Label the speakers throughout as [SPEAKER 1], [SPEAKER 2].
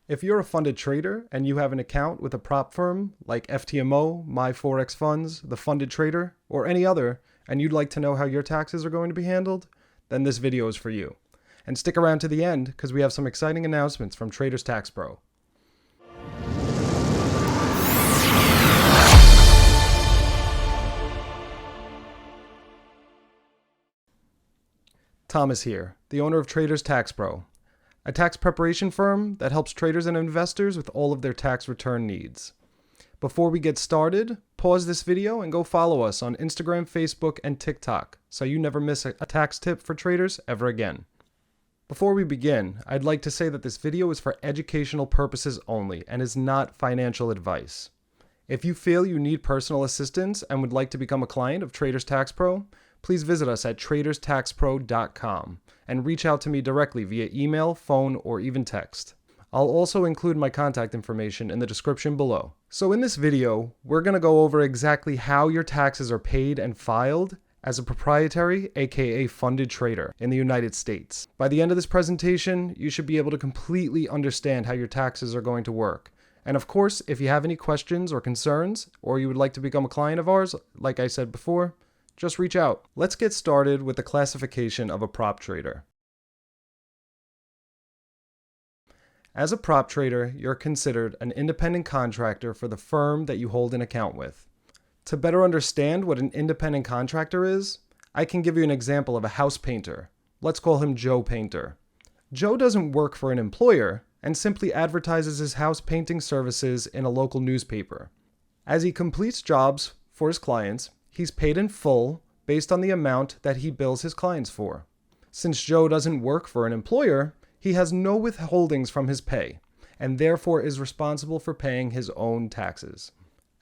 [SPEAKER 1] If you're a funded trader and you have an account with a prop firm like FTMO, My Forex Funds, The Funded Trader, or any other, and you'd like to know how your taxes are going to be handled, then this video is for you. And stick around to the end because we have some exciting announcements from Traders Tax Pro. Thomas here, the owner of Traders Tax Pro, a tax preparation firm that helps traders and investors with all of their tax return needs. Before we get started, pause this video and go follow us on Instagram, Facebook, and TikTok so you never miss a tax tip for traders ever again. Before we begin, I'd like to say that this video is for educational purposes only and is not financial advice. If you feel you need personal assistance and would like to become a client of Traders Tax Pro, please visit us at traderstaxpro.com and reach out to me directly via email, phone, or even text. I'll also include my contact information in the description below. So in this video, we're going to go over exactly how your taxes are paid and filed as a proprietary, aka funded trader in the United States. By the end of this presentation, you should be able to completely understand how your taxes are going to work. And of course, if you have any questions or concerns, or you would like to become a client of ours, like I said before, just reach out. Let's get started with the classification of a prop trader. As a prop trader, you're considered an independent contractor for the firm that you hold an account with. To better understand what an independent contractor is, I can give you an example of a house painter. Let's call him Joe Painter. Joe doesn't work for an employer and simply advertises his house painting services in a local newspaper. As he completes jobs for his clients, he's paid in full based on the amount that he bills his clients for. Since Joe doesn't work for an employer, he has no withholdings from his pay, and therefore is responsible for paying his own taxes.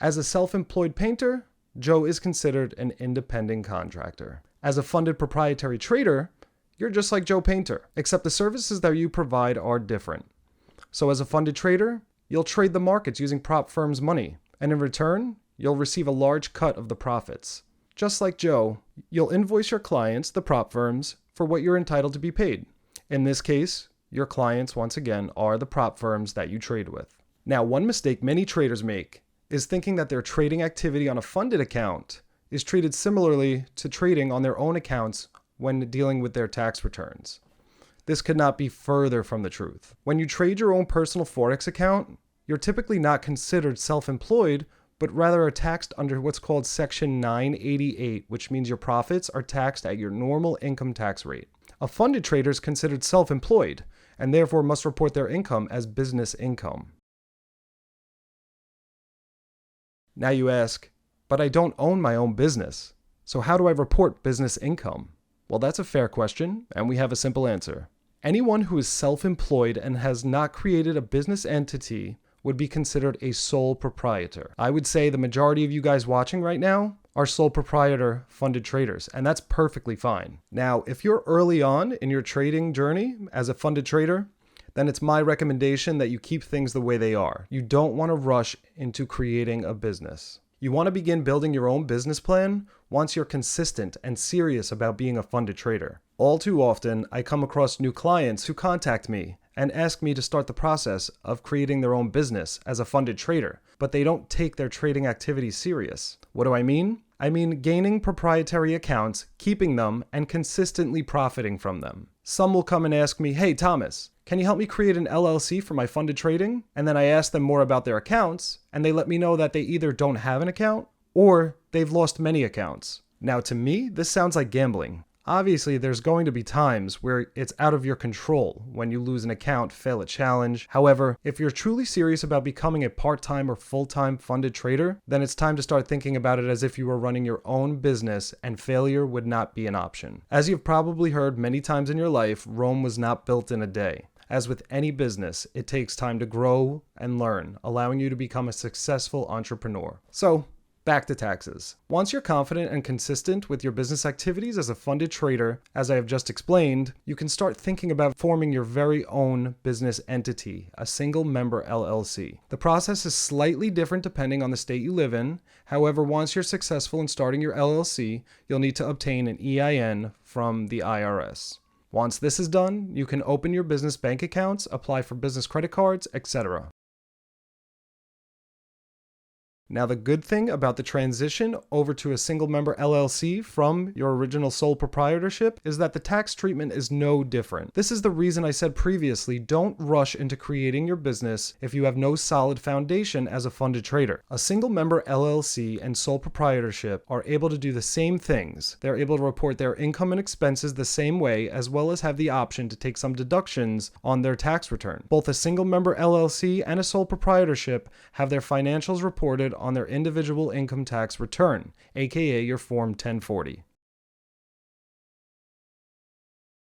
[SPEAKER 1] As a self-employed painter, Joe is considered an independent contractor. As a funded proprietary trader, you're just like Joe Painter, except the services that you provide are different. So as a funded trader, you'll trade the markets using prop firms' money, and in return, you'll receive a large cut of the profits. Just like Joe, you'll invoice your clients, the prop firms, for what you're entitled to be paid. In this case, your clients, once again, are the prop firms that you trade with. Now, one mistake many traders make is thinking that their trading activity on a funded account is treated similarly to trading on their own accounts when dealing with their tax returns. This could not be further from the truth. When you trade your own personal Forex account, you're typically not considered self-employed, but rather are taxed under what's called Section 988, which means your profits are taxed at your normal income tax rate. A funded trader is considered self-employed and therefore must report their income as business income. Now you ask, but I don't own my own business, so how do I report business income? Well, that's a fair question, and we have a simple answer. Anyone who is self-employed and has not created a business entity would be considered a sole proprietor. I would say the majority of you guys watching right now are sole proprietor funded traders, and that's perfectly fine. Now, if you're early on in your trading journey as a funded trader, then it's my recommendation that you keep things the way they are. You don't want to rush into creating a business. You want to begin building your own business plan once you're consistent and serious about being a funded trader. All too often, I come across new clients who contact me and ask me to start the process of creating their own business as a funded trader, but they don't take their trading activities serious. What do I mean? I mean gaining proprietary accounts, keeping them, and consistently profiting from them. Some will come and ask me, "Hey Thomas, can you help me create an LLC for my funded trading?" And then I ask them more about their accounts, and they let me know that they either don't have an account or they've lost many accounts. Now to me, this sounds like gambling. Obviously, there's going to be times where it's out of your control when you lose an account, fail a challenge. However, if you're truly serious about becoming a part-time or full-time funded trader, then it's time to start thinking about it as if you were running your own business and failure would not be an option. As you've probably heard many times in your life, Rome was not built in a day. As with any business, it takes time to grow and learn, allowing you to become a successful entrepreneur. So, back to taxes. Once you're confident and consistent with your business activities as a funded trader, as I have just explained, you can start thinking about forming your very own business entity, a single member LLC. The process is slightly different depending on the state you live in. However, once you're successful in starting your LLC, you'll need to obtain an EIN from the IRS. Once this is done, you can open your business bank accounts, apply for business credit cards, etc. Now, the good thing about the transition over to a single member LLC from your original sole proprietorship is that the tax treatment is no different. This is the reason I said previously, don't rush into creating your business if you have no solid foundation as a funded trader. A single member LLC and sole proprietorship are able to do the same things. They're able to report their income and expenses the same way, as well as have the option to take some deductions on their tax return. Both a single member LLC and a sole proprietorship have their financials reported on their individual income tax return, aka your Form 1040.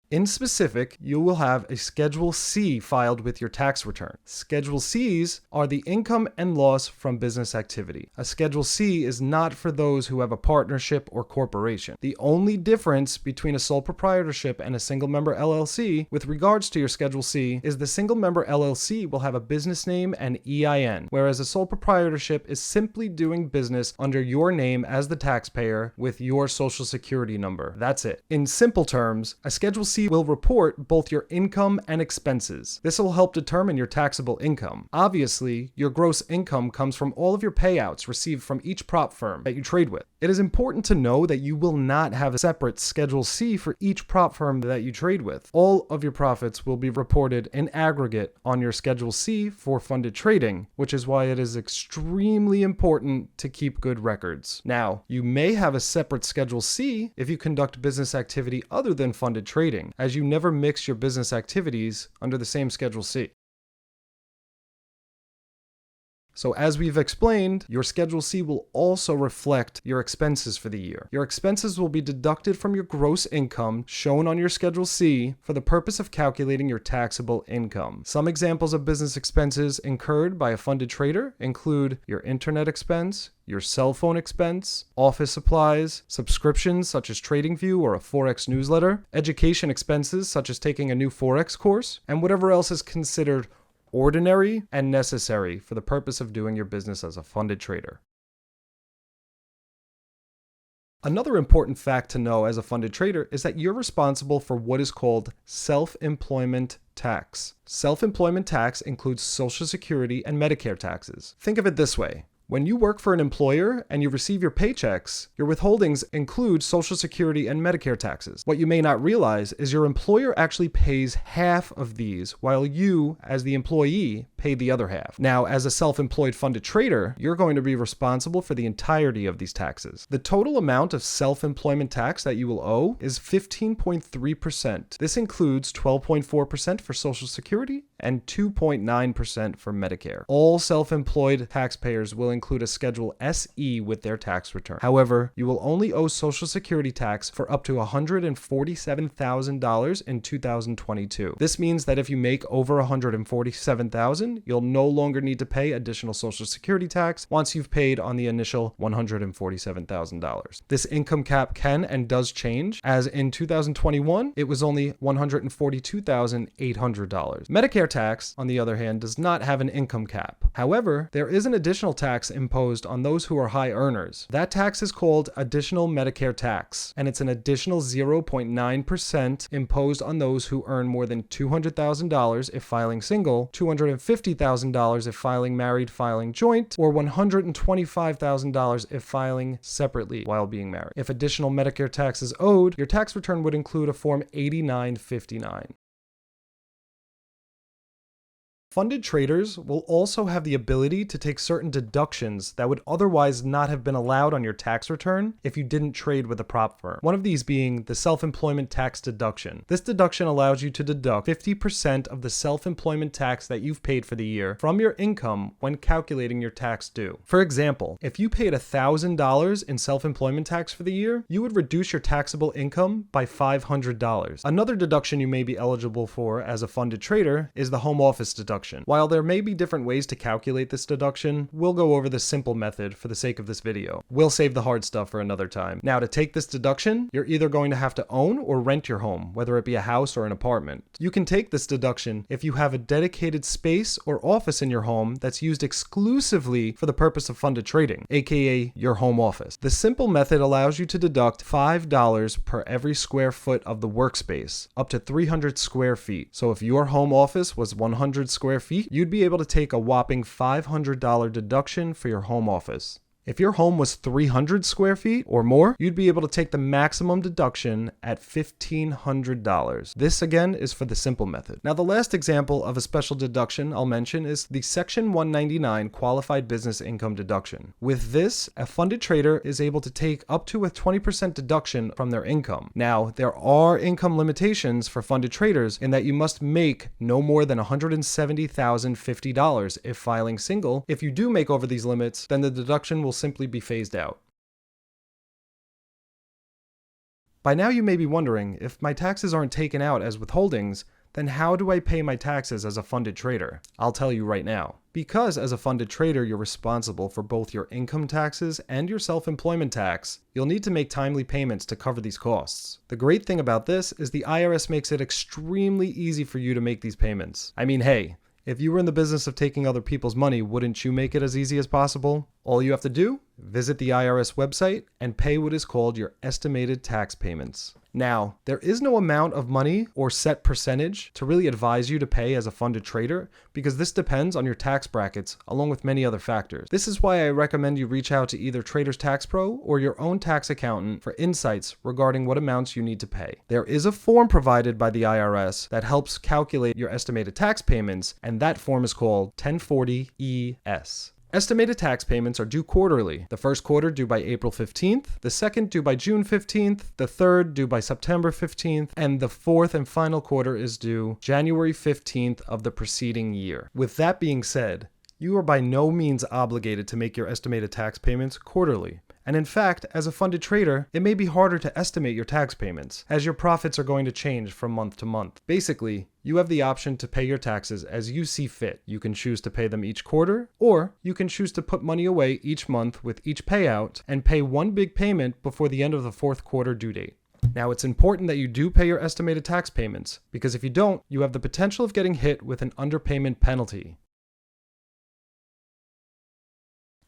[SPEAKER 1] In specific, you will have a Schedule C filed with your tax return. Schedule Cs are the income and loss from business activity. A Schedule C is not for those who have a partnership or corporation. The only difference between a sole proprietorship and a single member LLC with regards to your Schedule C is the single member LLC will have a business name and EIN, whereas a sole proprietorship is simply doing business under your name as the taxpayer with your social security number. That's it. In simple terms, a Schedule C will report both your income and expenses. This will help determine your taxable income. Obviously, your gross income comes from all of your payouts received from each prop firm that you trade with. It is important to know that you will not have a separate Schedule C for each prop firm that you trade with. All of your profits will be reported in aggregate on your Schedule C for funded trading, which is why it is extremely important to keep good records. Now, you may have a separate Schedule C if you conduct business activity other than funded trading, as you never mix your business activities under the same Schedule C. So as we've explained, your Schedule C will also reflect your expenses for the year. Your expenses will be deducted from your gross income shown on your Schedule C for the purpose of calculating your taxable income. Some examples of business expenses incurred by a funded trader include your internet expense, your cell phone expense, office supplies, subscriptions such as TradingView or a Forex newsletter, education expenses such as taking a new Forex course, and whatever else is considered ordinary and necessary for the purpose of doing your business as a funded trader. Another important fact to know as a funded trader is that you're responsible for what is called self-employment tax. Self-employment tax includes Social Security and Medicare taxes. Think of it this way. When you work for an employer and you receive your paychecks, your withholdings include Social Security and Medicare taxes. What you may not realize is your employer actually pays half of these, while you, as the employee, pay the other half. Now, as a self-employed funded trader, you're going to be responsible for the entirety of these taxes. The total amount of self-employment tax that you will owe is 15.3%. This includes 12.4% for Social Security and 2.9% for Medicare. All self-employed taxpayers will include a Schedule SE with their tax return. However, you will only owe Social Security tax for up to $147,000 in 2022. This means that if you make over $147,000, you'll no longer need to pay additional Social Security tax once you've paid on the initial $147,000. This income cap can and does change, as in 2021, it was only $142,800. Medicare tax, on the other hand, does not have an income cap. However, there is an additional tax imposed on those who are high earners. That tax is called additional Medicare tax, and it's an additional 0.9% imposed on those who earn more than $200,000 if filing single, $250,000 if filing married, filing joint, or $125,000 if filing separately while being married. If additional Medicare tax is owed, your tax return would include a Form 8959. Funded traders will also have the ability to take certain deductions that would otherwise not have been allowed on your tax return if you didn't trade with a prop firm. One of these being the self-employment tax deduction. This deduction allows you to deduct 50% of the self-employment tax that you've paid for the year from your income when calculating your tax due. For example, if you paid $1,000 in self-employment tax for the year, you would reduce your taxable income by $500. Another deduction you may be eligible for as a funded trader is the home office deduction. deduction. While there may be different ways to calculate this deduction, we'll go over the simple method for the sake of this video. We'll save the hard stuff for another time. Now, to take this deduction, you're either going to have to own or rent your home, whether it be a house or an apartment. You can take this deduction if you have a dedicated space or office in your home that's used exclusively for the purpose of funded trading, aka your home office. The simple method allows you to deduct $5 per every square foot of the workspace, up to 300 square feet. So if your home office was 100 square feet, you'd be able to take a whopping $500 deduction for your home office. If your home was 300 square feet or more, you'd be able to take the maximum deduction at $1,500. This again is for the simple method. Now, the last example of a special deduction I'll mention is the Section 199 Qualified Business Income Deduction. With this, a funded trader is able to take up to a 20% deduction from their income. Now, there are income limitations for funded traders in that you must make no more than $170,050 if filing single. If you do make over these limits, then the deduction will simply be phased out. By now you may be wondering, if my taxes aren't taken out as withholdings, then how do I pay my taxes as a funded trader? I'll tell you right now. Because as a funded trader, you're responsible for both your income taxes and your self-employment tax, you'll need to make timely payments to cover these costs. The great thing about this is the IRS makes it extremely easy for you to make these payments. I mean, hey, if you were in the business of taking other people's money, wouldn't you make it as easy as possible? All you have to do, visit the IRS website and pay what is called your estimated tax payments. Now, there is no amount of money or set percentage to really advise you to pay as a funded trader because this depends on your tax brackets along with many other factors. This is why I recommend you reach out to either Traders Tax Pro or your own tax accountant for insights regarding what amounts you need to pay. There is a form provided by the IRS that helps calculate your estimated tax payments, and that form is called 1040-ES. Estimated tax payments are due quarterly. The first quarter due by April 15th, the second due by June 15th, the third due by September 15th, and the fourth and final quarter is due January 15th of the preceding year. With that being said, you are by no means obligated to make your estimated tax payments quarterly. And in fact, as a funded trader, it may be harder to estimate your tax payments, as your profits are going to change from month to month. Basically, you have the option to pay your taxes as you see fit. You can choose to pay them each quarter, or you can choose to put money away each month with each payout and pay one big payment before the end of the fourth quarter due date. Now, it's important that you do pay your estimated tax payments, because if you don't, you have the potential of getting hit with an underpayment penalty.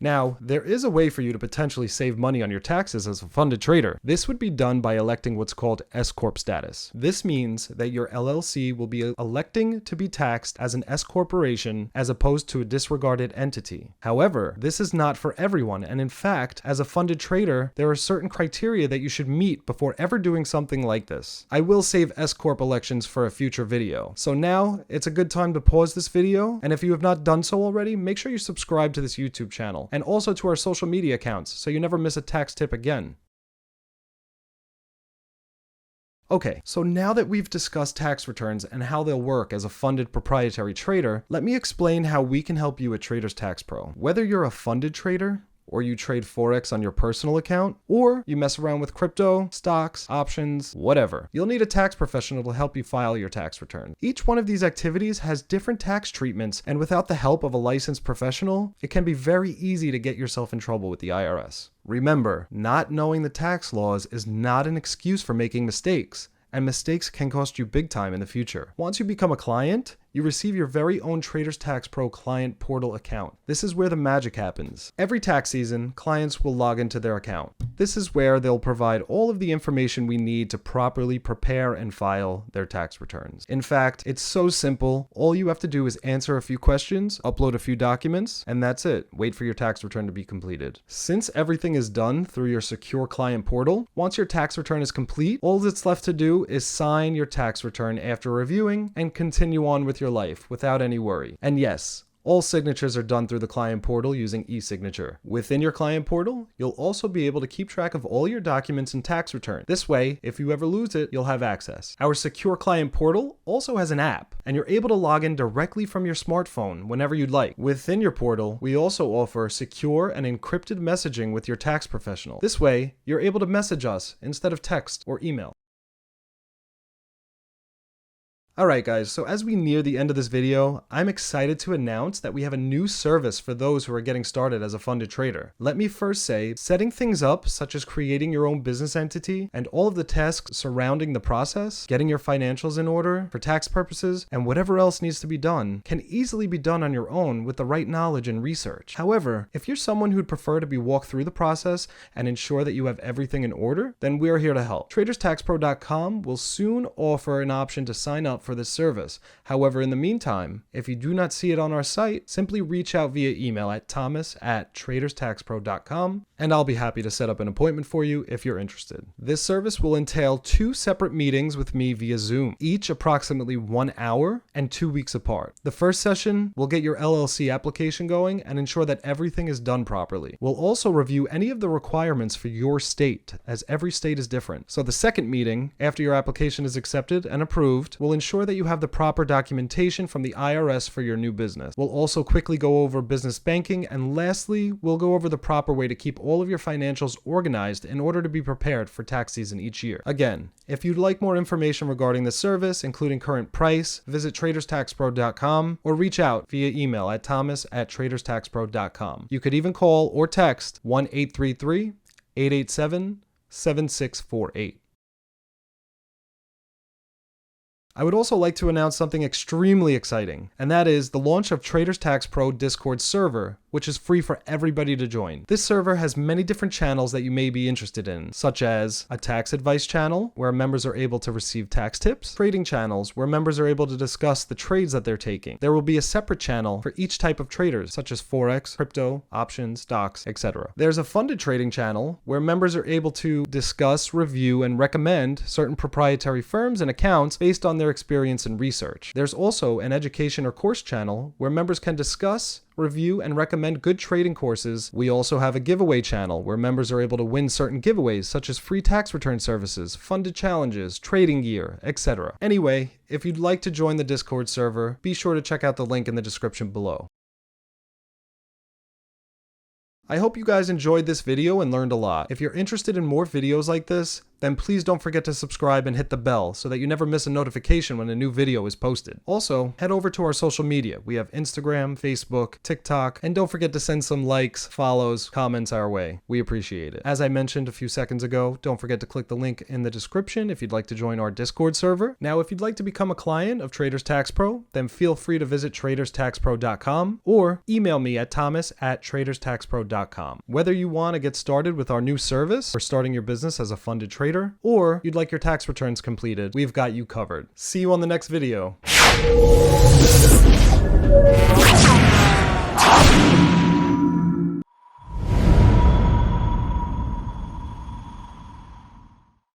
[SPEAKER 1] Now, there is a way for you to potentially save money on your taxes as a funded trader. This would be done by electing what's called S-Corp status. This means that your LLC will be electing to be taxed as an S-Corporation as opposed to a disregarded entity. However, this is not for everyone, and in fact, as a funded trader, there are certain criteria that you should meet before ever doing something like this. I will save S-Corp elections for a future video. So now, it's a good time to pause this video, and if you have not done so already, make sure you subscribe to this YouTube channel, and also to our social media accounts so you never miss a tax tip again. Okay, so now that we've discussed tax returns and how they'll work as a funded proprietary trader, let me explain how we can help you at Traders Tax Pro. Whether you're a funded trader, or you trade Forex on your personal account, or you mess around with crypto, stocks, options, whatever, you'll need a tax professional to help you file your tax return. Each one of these activities has different tax treatments, and without the help of a licensed professional, it can be very easy to get yourself in trouble with the IRS. Remember, not knowing the tax laws is not an excuse for making mistakes, and mistakes can cost you big time in the future. Once you become a client, you receive your very own Traders Tax Pro client portal account. This is where the magic happens. Every tax season, clients will log into their account. This is where they'll provide all of the information we need to properly prepare and file their tax returns. In fact, it's so simple. All you have to do is answer a few questions, upload a few documents, and that's it. Wait for your tax return to be completed. Since everything is done through your secure client portal, once your tax return is complete, all that's left to do is sign your tax return after reviewing and continue on with your life without any worry. And yes, all signatures are done through the client portal using e-signature. Within your client portal, you'll also be able to keep track of all your documents and tax return. This way, if you ever lose it, you'll have access. Our secure client portal also has an app, and you're able to log in directly from your smartphone whenever you'd like. Within your portal, we also offer secure and encrypted messaging with your tax professional. This way, you're able to message us instead of text or email. Alright guys, so as we near the end of this video, I'm excited to announce that we have a new service for those who are getting started as a funded trader. Let me first say, setting things up, such as creating your own business entity and all of the tasks surrounding the process, getting your financials in order for tax purposes, and whatever else needs to be done, can easily be done on your own with the right knowledge and research. However, if you're someone who'd prefer to be walked through the process and ensure that you have everything in order, then we're here to help. TradersTaxPro.com will soon offer an option to sign up for this service. However, in the meantime, if you do not see it on our site, simply reach out via email at thomas@traderstaxpro.com and I'll be happy to set up an appointment for you if you're interested. This service will entail 2 separate meetings with me via Zoom, each approximately 1 hour and 2 weeks apart. The first session will get your LLC application going and ensure that everything is done properly. We'll also review any of the requirements for your state, as every state is different. So the second meeting, after your application is accepted and approved, will ensure that you have the proper documentation from the IRS for your new business. We'll also quickly go over business banking, and lastly, we'll go over the proper way to keep all of your financials organized in order to be prepared for tax season each year. Again, if you'd like more information regarding the service, including current price, visit TradersTaxPro.com or reach out via email at thomas@TradersTaxPro.com. You could even call or text 1-833-887-7648. I would also like to announce something extremely exciting, and that is the launch of Traders Tax Pro Discord server, which is free for everybody to join. This server has many different channels that you may be interested in, such as a tax advice channel, where members are able to receive tax tips, trading channels, where members are able to discuss the trades that they're taking. There will be a separate channel for each type of traders, such as Forex, crypto, options, stocks, etc. There's a funded trading channel, where members are able to discuss, review, and recommend certain proprietary firms and accounts based on their experience and research. There's also an education or course channel, where members can discuss, review, and recommend good trading courses. We also have a giveaway channel where members are able to win certain giveaways such as free tax return services, funded challenges, trading gear, etc. Anyway, if you'd like to join the Discord server, be sure to check out the link in the description below. I hope you guys enjoyed this video and learned a lot. If you're interested in more videos like this, then please don't forget to subscribe and hit the bell so that you never miss a notification when a new video is posted. Also, head over to our social media. We have Instagram, Facebook, TikTok, and don't forget to send some likes, follows, comments our way. We appreciate it. As I mentioned a few seconds ago, don't forget to click the link in the description if you'd like to join our Discord server. Now, if you'd like to become a client of Traders Tax Pro, then feel free to visit TradersTaxPro.com or email me at thomas@TradersTaxPro.com. Whether you want to get started with our new service or starting your business as a funded trader, or you'd like your tax returns completed, we've got you covered. See you on the next video.